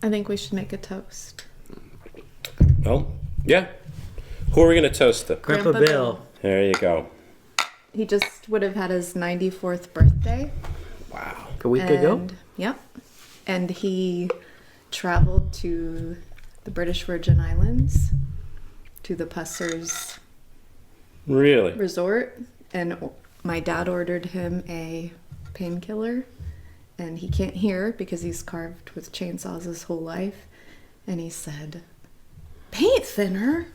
I think we should make a toast. Well, yeah. Who are we going to toast to? Grandpa Bill. There you go. He just would have had his 94th birthday. Wow. A week ago? Yep. And he traveled to the British Virgin Islands, to the Pussers Really? Resort. And my dad ordered him a painkiller. And he can't hear because he's carved with chainsaws his whole life. And he said, paint thinner?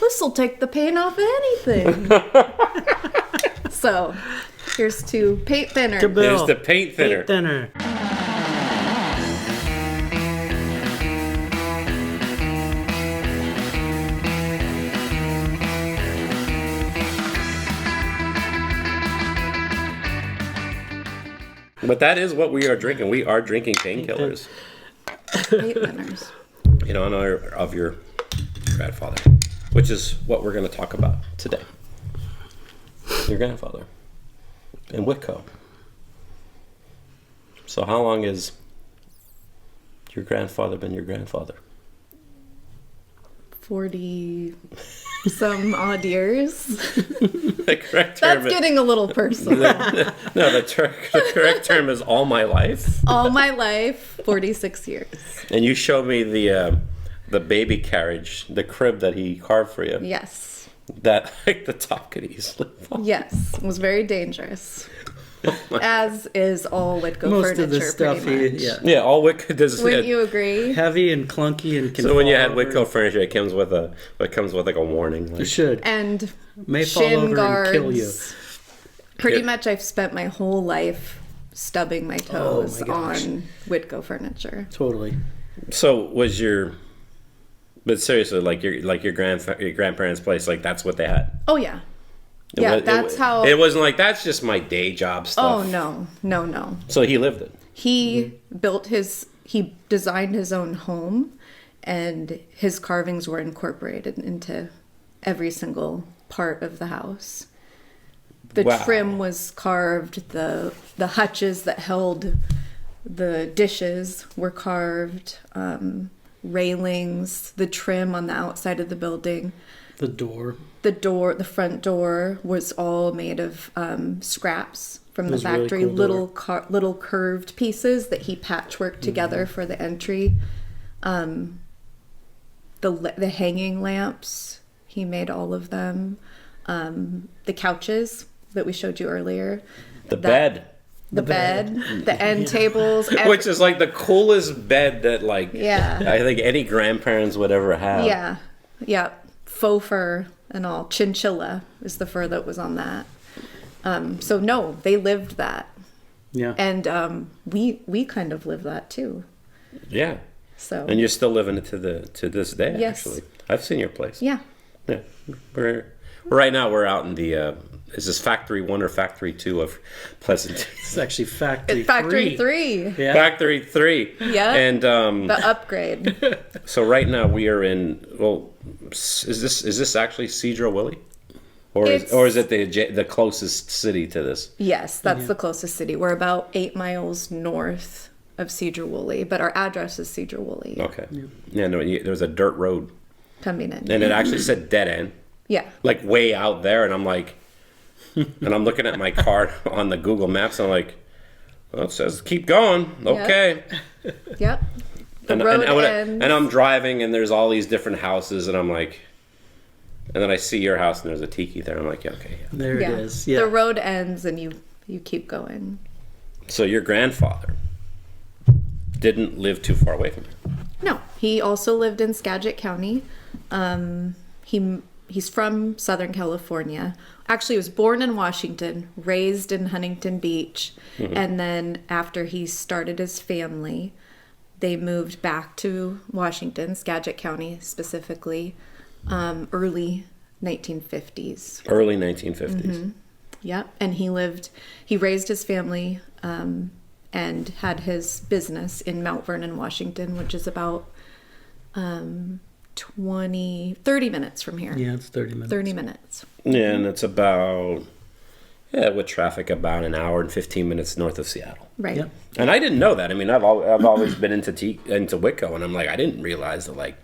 This'll take the pain off of anything. So, here's to paint thinner. To Bill. Here's the paint thinner. Paint thinner. But that is what we are drinking. We are drinking painkillers Paint thinners. in honor of your grandfather, which is what we're going to talk about today. Your grandfather and Witco. So how long has your grandfather been your grandfather? 40 some odd years. The correct term. That's getting a little personal. No, the correct term is all my life. All my life, 46 years. And you showed me the baby carriage, the crib that he carved for you. Yes. That like the top could easily fall. Yes. It was very dangerous. As is all Witco Most furniture, of the stuff, pretty much. Yeah, all Witco does. Wouldn't you agree? Heavy and clunky and can So when you fall had over. Witco furniture, it comes with like a warning. Like, You should. And May fall shin over guards. and kill you. Pretty Yeah. much I've spent my whole life stubbing my toes my gosh. on Witco furniture. Totally. so was your, but seriously, like your grandparents' place, like that's what they had. Oh, yeah. It Yeah, was- that's how... It wasn't like that's just my day job stuff. Oh, no. No, no. So he lived it. He he designed his own home, and his carvings were incorporated into every single part of the house. The Wow. trim was carved, the hutches that held the dishes were carved, railings, the trim on the outside of the building. The door. The front door was all made of scraps from the was a really factory, cool little door. little curved pieces that he patchworked together for the entry. The hanging lamps, he made all of them. The couches that we showed you earlier. The bed. The bed, the end tables. Which is like the coolest bed that like Yeah. I think any grandparents would ever have. Yeah. Yeah. Faux fur and all. Chinchilla is the fur that was on that. So no, they lived that. Yeah. And we kind of live that too. Yeah. So And you're still living it to this day. Yes. Actually, I've seen your place. yeah. Yeah. We're right now. We're out in the. Is this Factory 1 or Factory 2 of Pleasant? It's actually Factory It's Factory 3. 3. Yeah. Factory 3. Yeah. And The upgrade. so right now we are in. Well, is this actually Cedro Willie, or is it the closest city to this? Yes, that's the closest city. We're about 8 miles north of Cedar Woolley, but our address is Cedar Woolley. Okay. Yeah. No. There's a dirt road, Coming in. and it actually said dead end, Yeah. like way out there, and I'm like. And I'm looking at my card on the Google Maps. And I'm like, well, it says keep going. Okay. Yep. The And, road and ends. I'm driving, and there's all these different houses, and I'm like, and then I see your house, and there's a tiki there. I'm like, yeah, okay. Yeah. There it is. Yeah. The road ends and you keep going. So your grandfather didn't live too far away from you. No, he also lived in Skagit County. He's from Southern California. Actually, he was born in Washington, raised in Huntington Beach, and then after he started his family, they moved back to Washington, Skagit County specifically, early 1950s. Early 1950s. Yep, and he raised his family and had his business in Mount Vernon, Washington, which is about 30 minutes from here. Yeah, it's 30 minutes. 30 minutes. Yeah, and it's about Yeah, with traffic about an hour and 15 minutes north of Seattle. Right. Yeah. And I didn't know that. I mean, I've always been into Witco, and I'm like, I didn't realize that like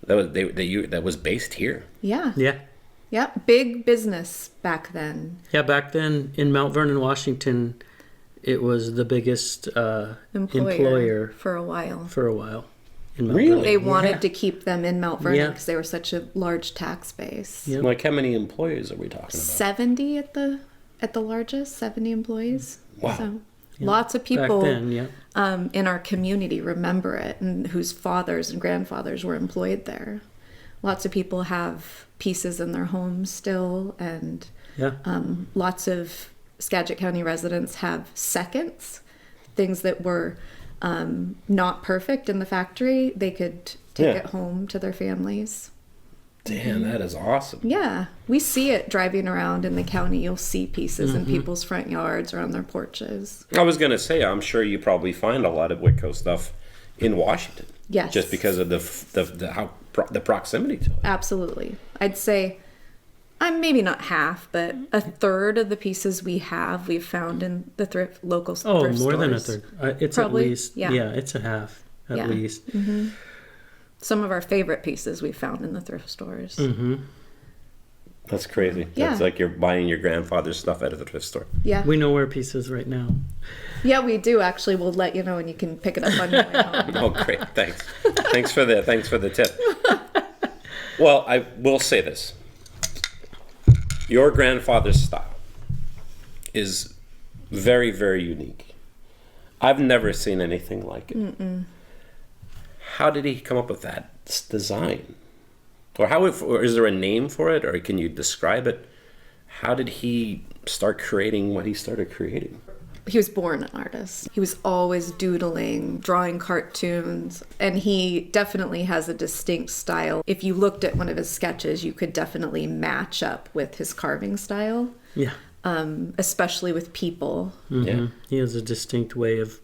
that was based here. Yeah. Yeah. Yeah. Big business back then. Yeah, back then in Mount Vernon, Washington, it was the biggest employer for a while. for a while. In Mount Really? Vernon. They wanted Yeah. to keep them in Mount Vernon Yeah. because they were such a large tax base. Yeah. Like, how many employees are we talking about? 70 at the largest, 70 employees. Wow. So lots of people Back then, yeah. in our community remember it, and whose fathers and grandfathers were employed there. Lots of people have pieces in their homes still, and Yeah. lots of Skagit County residents have seconds, things that were not perfect in the factory. They could take Yeah. it home to their families. Damn, that is awesome. Yeah, we see it driving around in the county. You'll see pieces in people's front yards or on their porches. I was gonna say, I'm sure you probably find a lot of Witco stuff in Washington. Yes. Just because of the proximity to it. Absolutely. I'd say maybe not half, but a third of the pieces we've found in the local Oh, thrift more than a stores. third. It's Probably, at least, yeah. it's a half at Yeah. least. Some of our favorite pieces we found in the thrift stores. That's crazy. Yeah. That's like you're buying your grandfather's stuff at a thrift store. Yeah. We know where pieces right now. Yeah, we do actually. We'll let you know, and you can pick it up on your way home. Oh, great! Thanks. Thanks for the tip. Well, I will say this: your grandfather's style is very, very unique. I've never seen anything like it. How did he come up with that design? Or or is there a name for it, or can you describe it? How did he start creating what he started creating? He was born an artist. He was always doodling, drawing cartoons, and he definitely has a distinct style. If you looked at one of his sketches, you could definitely match up with his carving style, Yeah. especially with people. Yeah. He has a distinct way of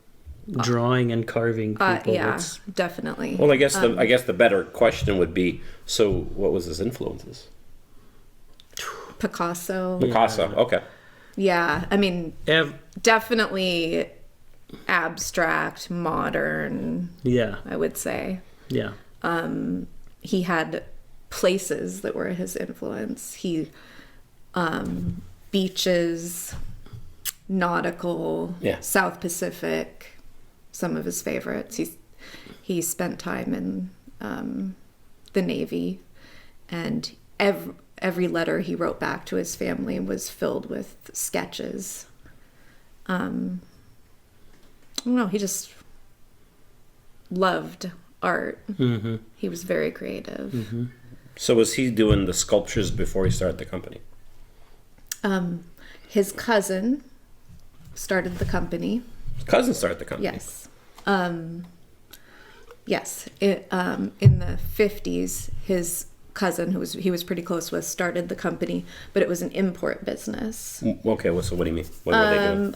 drawing and carving people. Yeah, It's- definitely. Well, I guess the better question would be: so, what was his influences? Picasso. Picasso. Okay. Yeah, I mean, ev- definitely abstract, modern, yeah. I would say. Yeah. He had places that were his influence. Beaches, nautical, Yeah. South Pacific, some of his favorites. He spent time in the Navy, and every letter he wrote back to his family was filled with sketches. I don't know, he just loved art. He was very creative. So, was he doing the sculptures before he started the company? His cousin started the company. His cousin started the company. Yes. Yes. In the 50s, his cousin, he was pretty close with, started the company, but it was an import business. Okay. Well, so what do you mean? What were they doing?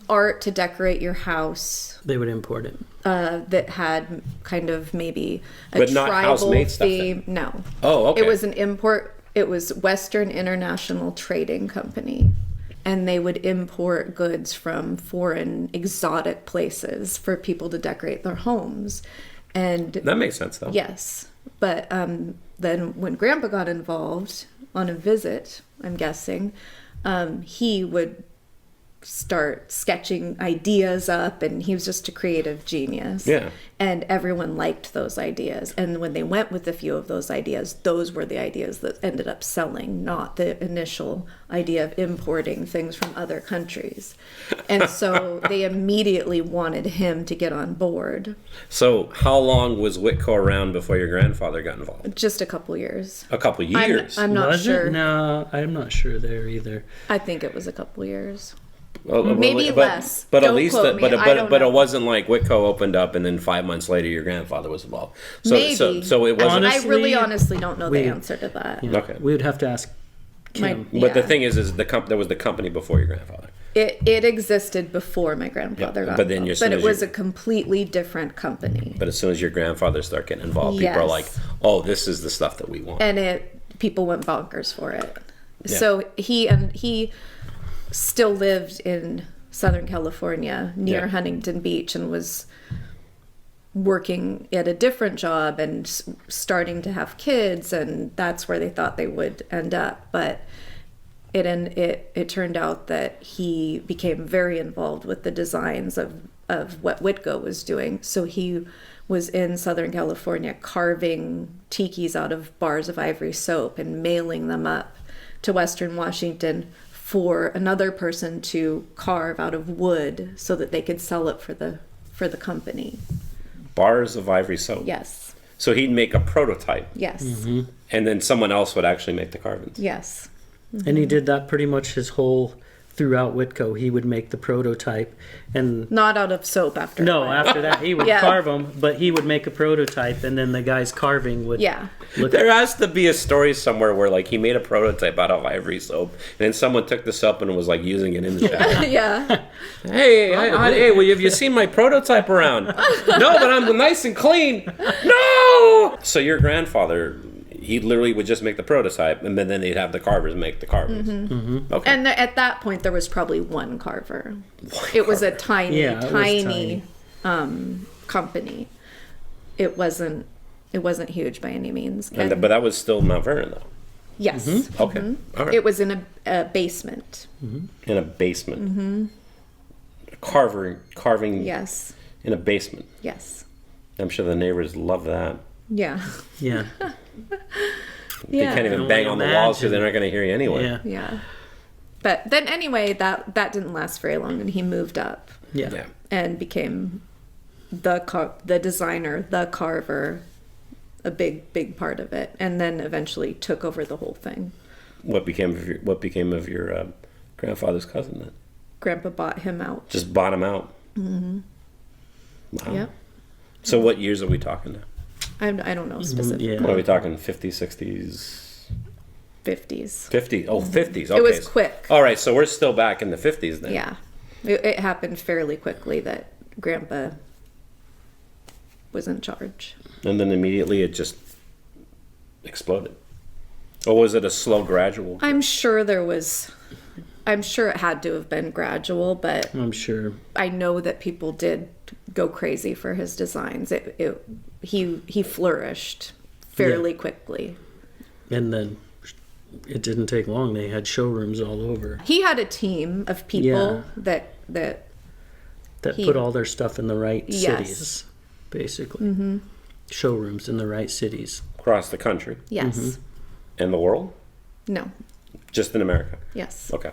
Art to decorate your house They would import it. that had kind of maybe a But not tribal house-made stuff theme. No. Oh, okay. It was an import. It was Western International Trading Company. And they would import goods from foreign exotic places for people to decorate their homes. And That makes sense, though. yes. But then when Grandpa got involved on a visit, I'm guessing, he would start sketching ideas up, and he was just a creative genius. Yeah. And everyone liked those ideas. And when they went with a few of those ideas, those were the ideas that ended up selling, not the initial idea of importing things from other countries. And so they immediately wanted him to get on board. So, how long was Witco around before your grandfather got involved? Just a couple years. A couple years. I'm not Was sure. it? No, I'm not sure there either. I think it was a couple years. Well, Maybe less. But at Don't least, quote me. I don't but know. it wasn't like Witco opened up and then 5 months later your grandfather was involved. So, Maybe. so it wasn't. I really Honestly, honestly don't know the we- answer to that. Yeah. Okay. We would have to ask Kim. But the Yeah. thing is there was the company before your grandfather. It existed before my grandfather Yeah, got but then involved, as soon but as it was you- a completely different company. But as soon as your grandfather start getting involved, people are Yes. like, "Oh, this is the stuff that we want." And people went bonkers for it. Yeah. So he still lived in Southern California near Yeah. Huntington Beach and was working at a different job and starting to have kids, and that's where they thought they would end up. But it turned out that he became very involved with the designs of what Witco was doing. So he was in Southern California carving tikis out of bars of ivory soap and mailing them up to Western Washington for another person to carve out of wood so that they could sell it for the company. Bars of ivory soap. Yes. So he'd make a prototype, Yes. and then someone else would actually make the carvings. Yes. And he did that pretty much his whole throughout Witco. He would make the prototype, and Not out of soap after. no, a while. after that he would Yeah. carve them, but he would make a prototype, and then the guy's carving would Yeah. look. There has to be a story somewhere where like he made a prototype out of ivory soap, and then someone took this up and was like using it in the chat. Yeah. Hey, hey, well, have you seen my prototype around? No, but I'm nice and clean. No. So your grandfather, he literally would just make the prototype, and then they'd have the carvers make the carvings. Okay. And at that point, there was probably one carver. It was a tiny, Yeah, it was tiny company. It wasn't huge by any means. But that was still Mount Vernon, though. Yes. Okay. All right. It was in a basement. In a basement. Carving Yes. in a basement. Yes. I'm sure the neighbors love that. Yeah. Yeah, They Yeah. can't I even can bang only on the walls because imagine. they're not going to hear you anyway. yeah, Yeah. But then anyway, that didn't last very long, and he moved up yeah. Yeah. and became the designer, the carver, a big part of it, and then eventually took over the whole thing. What became of your grandfather's cousin then? Grandpa bought him out. Just bought him out. Wow. Yep. So what years are we talking now? I don't know specifically. Yeah. What are we talking? 50s, 60s, 50s. 50s? Oh, 50s. Okay. It was quick. All right, so we're still back in the 50s then. Yeah. It happened fairly quickly that Grandpa was in charge. And then immediately it just exploded. Or was it a slow, gradual? I'm sure it had to have been gradual, but I'm sure. I know that people did go crazy for his designs. He flourished fairly quickly. And then it didn't take long. They had showrooms all over He had a team of people that that He- put all their stuff in the right Yes. cities, basically. Showrooms in the right cities. Across the country yes. and the world? No. Just in America? Yes. Okay.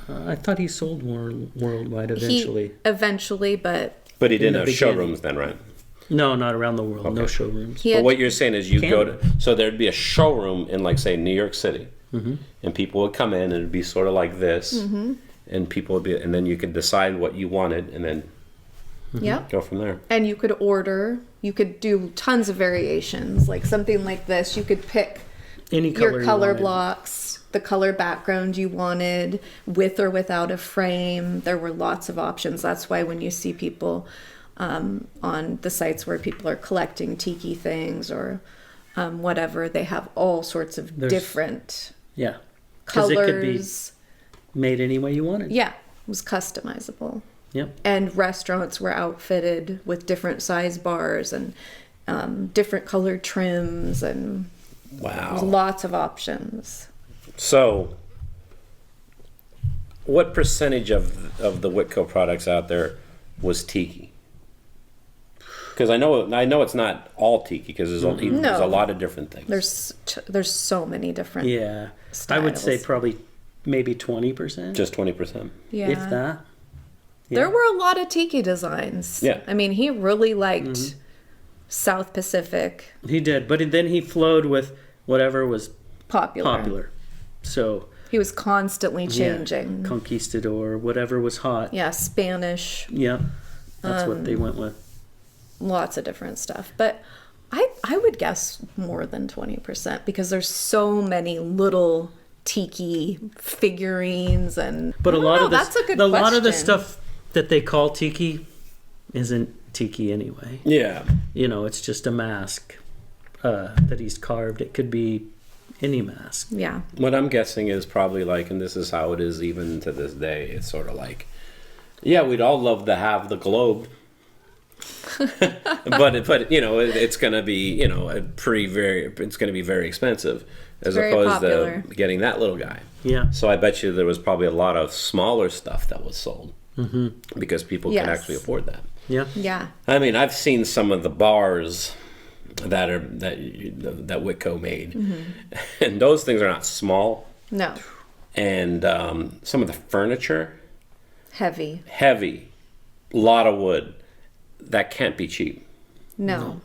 I thought he sold worldwide eventually. Eventually, but But he didn't the have beginning. showrooms then, right? No, not around the world. No showrooms. he But had what you're saying is you go Canada. to, so there'd be a showroom in like say New York City, and people would come in and it'd be sort of like this, and people would be, and then you could decide what you wanted and then Yep. go from there. And you could do tons of variations, like something like this. You could pick Any color your you color wanted. blocks, the color background you wanted, with or without a frame. There were lots of options. That's why when you see people on the sites where people are collecting tiki things or whatever, they have all sorts of There's- different Yeah. 'Cause it could be colors. made any way you wanted. Yeah, it was customizable. Yep. And restaurants were outfitted with different size bars and different colored trims, and Wow. lots of options. So, what percentage of the Witco products out there was tiki? Because I know it's not all tiki because there's a lot of different things. There's so many different. Yeah. I would say styles. probably maybe 20%. Just 20%. Yeah. If that. There were a lot of tiki designs. Yeah. I mean, he really liked South Pacific He did. But then he flowed with whatever was popular. So, He was constantly yeah, changing. Conquistador, whatever was hot. Yeah, Spanish, Yep. That's what they went with. lots of different stuff. But I would guess more than 20% because there's so many little tiki figurines and. But I a don't lot know, of this, that's a good a lot of the question. stuff that they call tiki isn't tiki anyway. Yeah. You know, it's just a mask that he's carved. It could be any mask. Yeah. What I'm guessing is probably like, and this is how it is even to this day, it's sort of like, yeah, we'd all love to have the globe. but you know, it's going to be, you know, it's going to be very expensive as very opposed popular. to getting that little guy. Yeah. So I bet you there was probably a lot of smaller stuff that was sold because people could Yes. actually afford that. Yeah. Yeah. I mean, I've seen some of the bars that Witco made, and those things are not small. No. And some of the furniture, Heavy. heavy, lot of wood. That can't be cheap. No.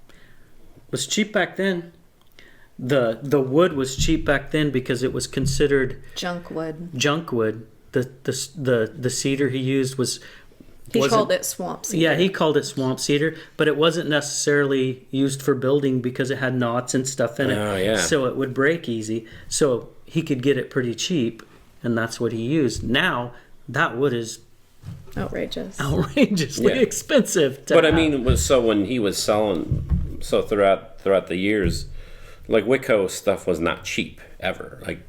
It was cheap back then. The wood was cheap back then because it was considered Junk wood. junk wood. The cedar he used was He wasn't- called it swamp cedar. Yeah, he called it swamp cedar, but it wasn't necessarily used for building because it had knots and stuff in it. Oh, yeah. So it would break easy. So he could get it pretty cheap, and that's what he used. Now that wood is Outrageous. outrageously Yeah. expensive. But I mean, so when he was selling, so throughout the years, like Witco stuff was not cheap ever. Like,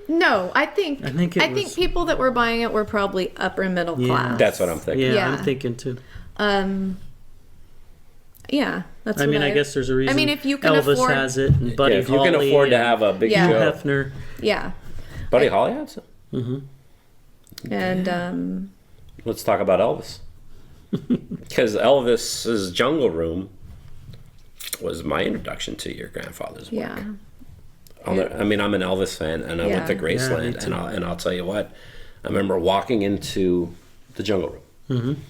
No, I think I think it was- people that were buying it were probably upper middle class. that's what I'm thinking. yeah, Yeah. I'm thinking too. Yeah, that's. I what mean, I guess there's a reason. I mean, if you can Elvis afford, has it, and Buddy Yeah, if you can Holly afford to and have a big Yeah. Hugh show, Hefner. yeah, Buddy Holly had some. and Let's talk about Elvis, because Elvis's Jungle Room was my introduction to your grandfather's work. yeah, I mean, I'm an Elvis fan, and I went to Yeah. Graceland, Yeah, me too. and I'll tell you what, I remember walking into the Jungle Room,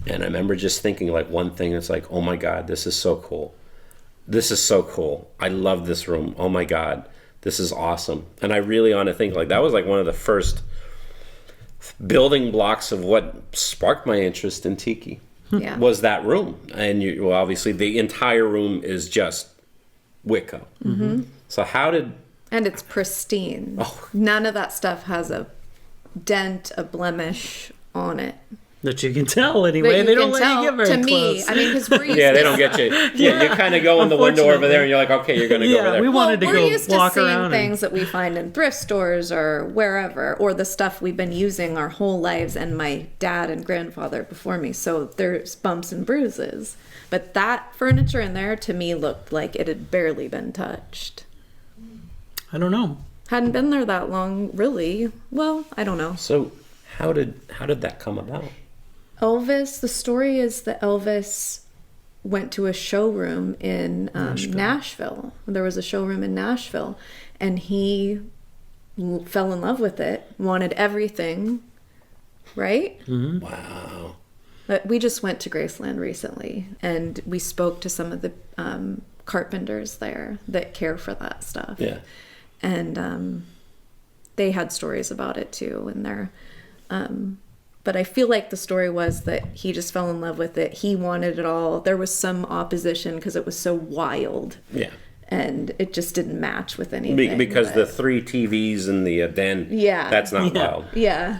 and I remember just thinking like one thing. It's like, oh my God, this is so cool. This is so cool. I love this room. Oh my God, this is awesome. And I really want to think like that was like one of the first building blocks of what sparked my interest in tiki. yeah. Was that room, and well, obviously the entire room is just Witco. So how did And it's pristine. Oh. None of that stuff has a dent, a blemish on it. That you can tell That anyway. you They don't can let tell you get very to me. close. I mean, because we're used yeah, to they don't get you. Yeah, you kind of go in the window over there, and you're like, okay, you're going to go over Yeah, there. we wanted to we're go used walk to seeing around. things that we find in thrift stores or wherever, or the stuff we've been using our whole lives, and my dad and grandfather before me. So there's bumps and bruises. But that furniture in there, to me, looked like it had barely been touched. I don't know. Hadn't been there that long, really. Well, I don't know. So how did that come about? Elvis, the story is that Elvis went to a showroom in Nashville. There was a showroom in Nashville, and he fell in love with it, wanted everything, right? Wow. But we just went to Graceland recently, and we spoke to some of the carpenters there that care for that stuff. Yeah. And they had stories about it too, and they're but I feel like the story was that he just fell in love with it. He wanted it all. There was some opposition because it was so wild, Yeah. and it just didn't match with anything. Because the but- 3 TVs in the den, Yeah. that's not Yeah. wild. yeah,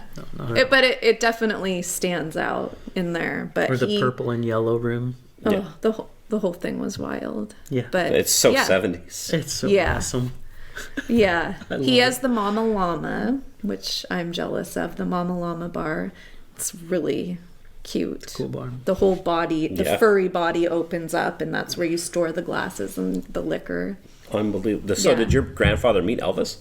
but it definitely stands out in there. But Or the purple and yellow room. Yeah. the whole thing was wild. Yeah. but It's so yeah. 70s. It's so Yeah. awesome. Yeah, love he it. has the Mama Llama, which I'm jealous of. The Mama Llama bar. It's really cute. Cool bar. The whole body, the Yeah. furry body opens up, and that's where you store the glasses and the liquor. Unbelievable. So Yeah. did your grandfather meet Elvis?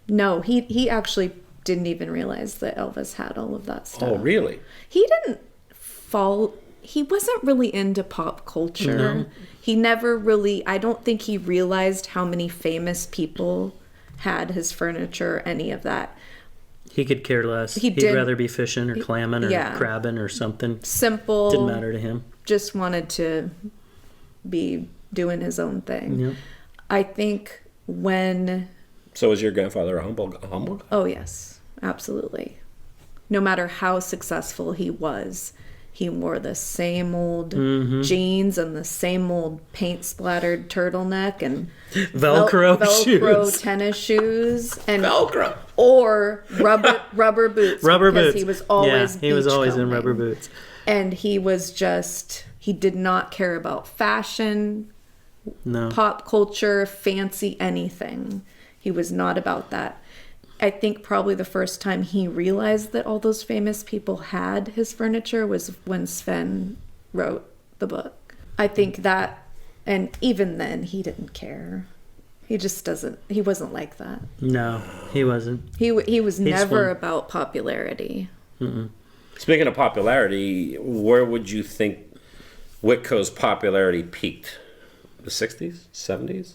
No, he actually didn't even realize that Elvis had all of that stuff. Oh, really? He didn't fall. He wasn't really into pop culture. No. He never really. I don't think he realized how many famous people had his furniture, any of that. He could care less. He He'd did- rather be fishing or clamming or Yeah. crabbing or something. Simple. Didn't matter to him. Just wanted to be doing his own thing. Yeah. I think when. So was your grandfather a humble guy? Oh, yes, absolutely. No matter how successful he was, he wore the same old jeans and the same old paint splattered turtleneck and Velcro Velcro shoes. tennis shoes and Velcro. or rubber boots. Rubber because boots. He was always he was always in beachcombing. rubber boots. And he was just, he did not care about fashion, No. pop culture, fancy anything. He was not about that. I think probably the first time he realized that all those famous people had his furniture was when Sven wrote the book. I think that, and even then he didn't care. He just doesn't, he wasn't like that. No, he wasn't. He was He's never fun. about popularity. Speaking of popularity, where would you think Witco's popularity peaked? The 60s? 70s?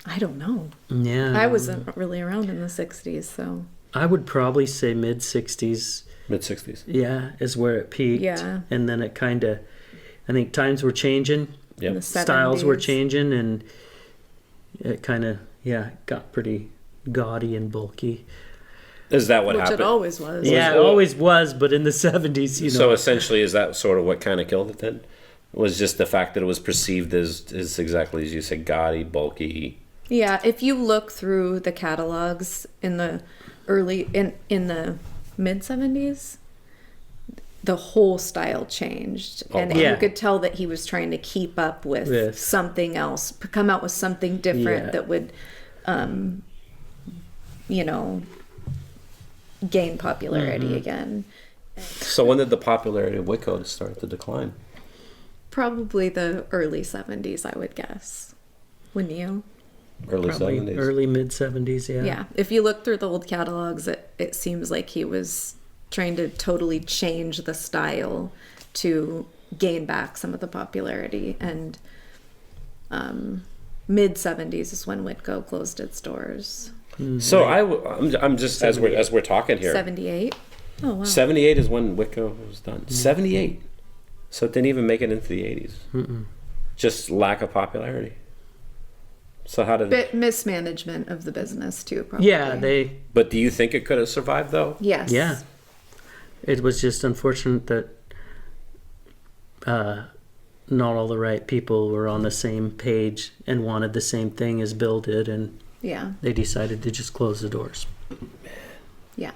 I don't know. Yeah. I wasn't really around in the 60s, so. I would probably say mid 60s. Mid 60s. Yeah, is where it peaked. Yeah. And then it kind of, I think times were changing. Yep. The Styles were 70s. changing, and it kind of, got pretty gaudy and bulky. Is that what Which happened? it always was. Yeah, it always was, but in the 70s, you know. So essentially, is that sort of what kind of killed it then? Was just the fact that it was perceived as exactly as you said, gaudy, bulky. Yeah, if you look through the catalogs in the in the mid 70s, the whole style changed, and wow. you could tell that he was trying to keep up with Yes. something else, come out with something different Yeah. that would, you know, gain popularity again. So when did the popularity of Witco start to decline? Probably the early 70s, I would guess. Wouldn't you? Early Probably 70s. early mid 70s, yeah. Yeah. If you look through the old catalogs, it seems like he was trying to totally change the style to gain back some of the popularity. And mid 70s is when Witco closed its doors. So I'm just as we're talking here. 78. Oh wow. 78 is when Witco was done. 78. So it didn't even make it into the 80s. Just lack of popularity. So how did? Bit mismanagement of the business too, probably. Yeah, But do you think it could have survived though? Yes. yeah. It was just unfortunate that not all the right people were on the same page and wanted the same thing as Bill did, and Yeah. they decided to just close the doors. Yeah.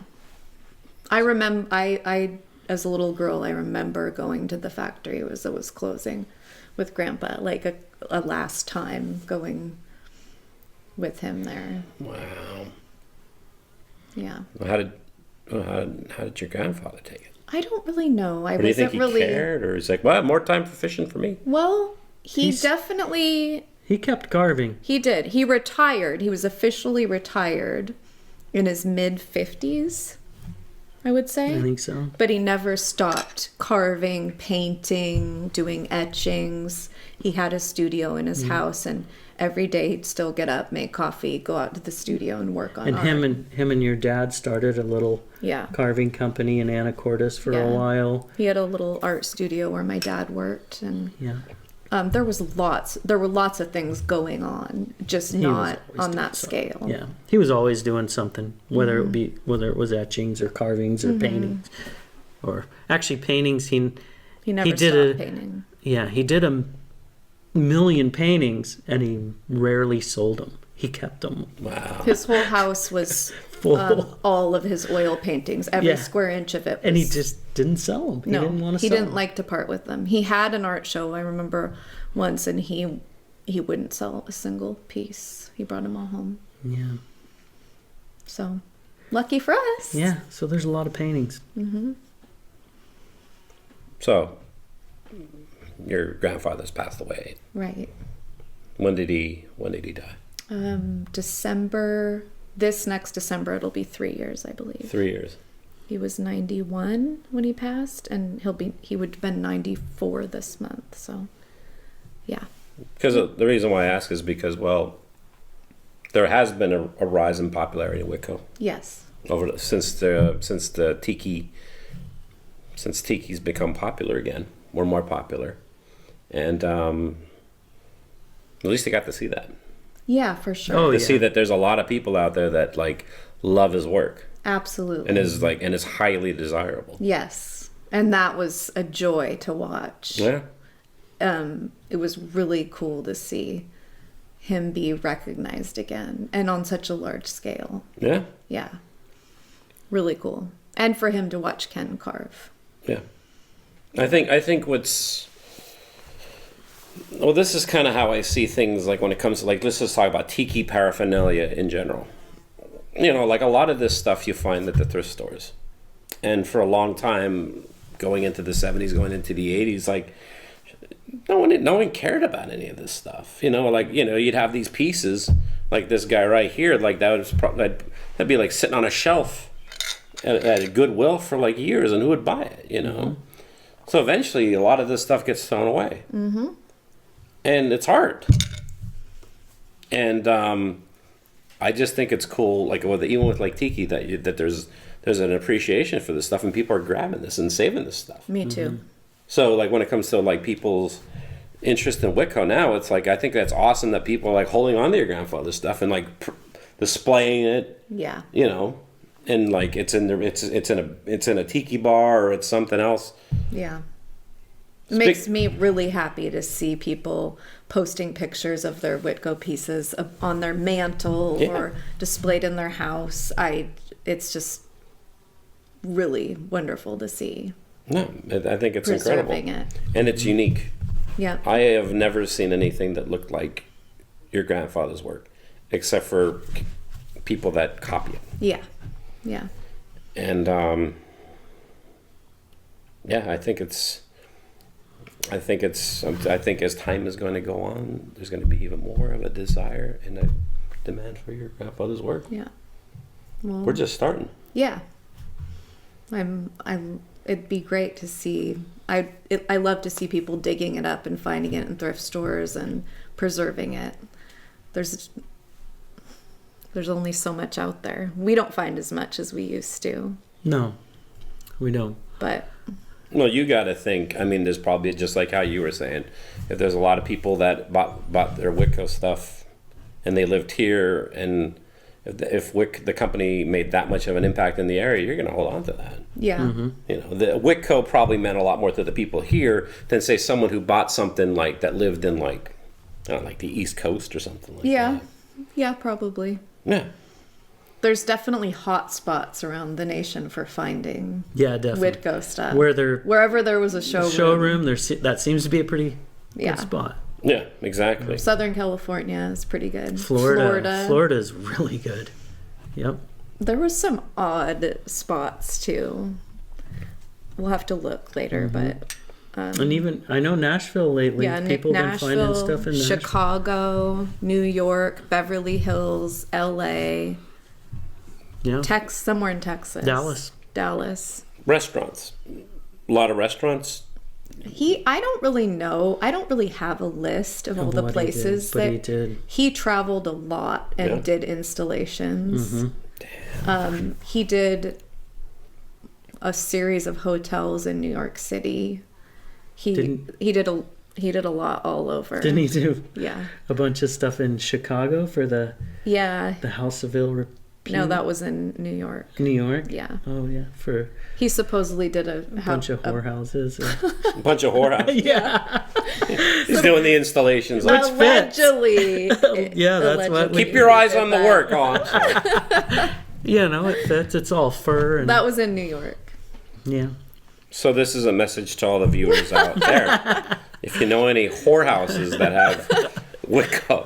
I remember, I as a little girl, I remember going to the factory. It was closing with Grandpa, like a last time going with him there. Wow. Yeah. Well, how did your grandfather take it? I don't really know. I Or do you think wasn't he really. cared, or he's like, well, more time for fishing for me? Well, he He's- definitely. He kept carving. He did. He retired. He was officially retired in his mid 50s, I would say. I think so. But he never stopped carving, painting, doing etchings. He had a studio in his house, and every day he'd still get up, make coffee, go out to the studio and work on And art. him and your dad started a little Yeah. carving company in Anacortes for Yeah. a while. He had a little art studio where my dad worked, and Yeah. there were lots of things going on, just He was not always on doing that something. scale. Yeah. He was always doing something, whether it was etchings or carvings or paintings, or actually paintings. He never He did stopped a- painting. He did a million paintings, and he rarely sold them. He kept them Wow. His whole house was full, all of his oil paintings. Every Yeah. square inch of it was, and he just didn't sell them. He didn't want to he sell didn't them. like to part with them. He had an art show, I remember once, and he wouldn't sell a single piece. He brought them all home. Yeah. So lucky for us. Yeah. So there's a lot of paintings. So your grandfather's passed away. Right. When did he die? This next December it'll be 3 years, I believe. 3 years. He was 91 when he passed, and he would have been 94 this month. So yeah. Because the reason why I ask is because, well, there has been a rise in popularity in Witco Yes. since Tiki's become popular again. We're more popular, and at least I got to see that. Yeah, for sure. Oh, To yeah. see that there's a lot of people out there that like love his work Absolutely. and is highly desirable. Yes. And that was a joy to watch. Yeah. It was really cool to see him be recognized again, and on such a large scale. Yeah. Yeah. Really cool. And for him to watch Ken carve. Yeah. I think what's Well, this is kind of how I see things, like when it comes to, like, let's just talk about tiki paraphernalia in general. You know, like a lot of this stuff you find at the thrift stores. And for a long time, going into the 70s, going into the 80s, like, no one cared about any of this stuff. You know, like, you know, you'd have these pieces, like this guy right here, like that'd be like sitting on a shelf at a Goodwill for like years, and who would buy it, you know? Mm-hmm. So eventually, a lot of this stuff gets thrown away. Mm-hmm. And it's hard. And I just think it's cool, like even with like Tiki, that there's an appreciation for this stuff, and people are grabbing this and saving this stuff. Me too. Mm-hmm. So like when it comes to like people's interest in Witco now, it's like I think that's awesome that people are like holding on to your grandfather's stuff and like displaying it. Yeah. You know, and like it's in a tiki bar or it's something else. Yeah. It makes me really happy to see people posting pictures of their Witco pieces on their mantle or displayed in their house. It's just really wonderful to see. No, I think it's incredible. It. And it's unique. Yeah. I have never seen anything that looked like your grandfather's work, except for people that copy it. Yeah. Yeah. And I think as time is going to go on, there's going to be even more of a desire and a demand for your grandfather's work. Yeah. Well, we're just starting. Yeah. It'd be great to see. I love to see people digging it up and finding it in thrift stores and preserving it. There's only so much out there. We don't find as much as we used to. No, we don't. But well, you got to think. I mean, there's probably, just like how you were saying, if there's a lot of people that bought their Witco stuff and they lived here, and if the company made that much of an impact in the area, you're going to hold on to that. Yeah. Mm-hmm. You know, the Witco probably meant a lot more to the people here than, say, someone who bought something like that lived in like, I don't know, like the East Coast or something like that. Yeah, probably. Yeah. There's definitely hot spots around the nation for finding definitely Witco stuff. Wherever there was a showroom. That seems to be a pretty good spot. Yeah, exactly. Southern California is pretty good. Florida is really good. Yep. There was some odd spots too. We'll have to look later, but and even I know Nashville lately. People have been finding stuff in Nashville. Chicago, New York, Beverly Hills, L.A. Yeah. Somewhere in Texas. Dallas. Restaurants. A lot of restaurants. I don't really know. I don't really have a list of all the places he did. He traveled a lot and did installations. Mm-hmm. He did a series of hotels in New York City. He did a lot all over. Didn't he do? Yeah. A bunch of stuff in Chicago for the House of Ill Repute? No, that was in New York. New York? Yeah. Oh, yeah. He supposedly did a bunch of whorehouses. A bunch of whorehouses? Yeah. He's doing the installations. Allegedly. That's what. Keep your eyes on the work. Yeah, no, it fits. It's all fur. That was in New York. Yeah. So this is a message to all the viewers out there. If you know any whorehouses that have Witco,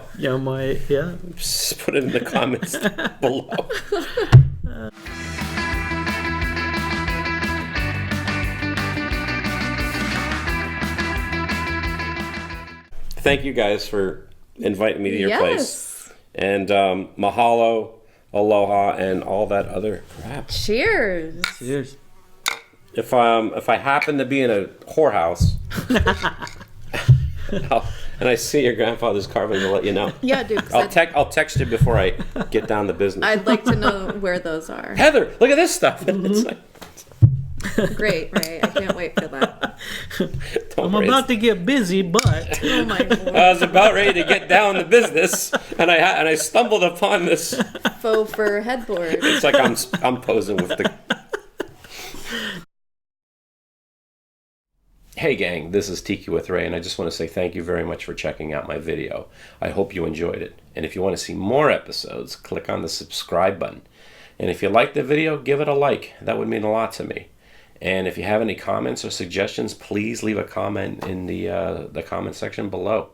just put it in the comments below. Thank you guys for inviting me to your place. And mahalo, aloha, and all that other crap. Cheers. Cheers. If I happen to be in a whorehouse and I see your grandfather's carving, I'll let you know. Yeah, dude. I'll text you before I get down to business. I'd like to know where those are. Heather, look at this stuff. It's like, great, Ray. I can't wait for that. I'm about to get busy, but oh my Lord. I was about ready to get down to business, and I stumbled upon this faux fur headboard. It's like I'm posing with the. Hey gang, this is Tiki with Ray, and I just want to say thank you very much for checking out my video. I hope you enjoyed it. And if you want to see more episodes, click on the subscribe button. And if you liked the video, give it a like. That would mean a lot to me. And if you have any comments or suggestions, please leave a comment in the comment section below.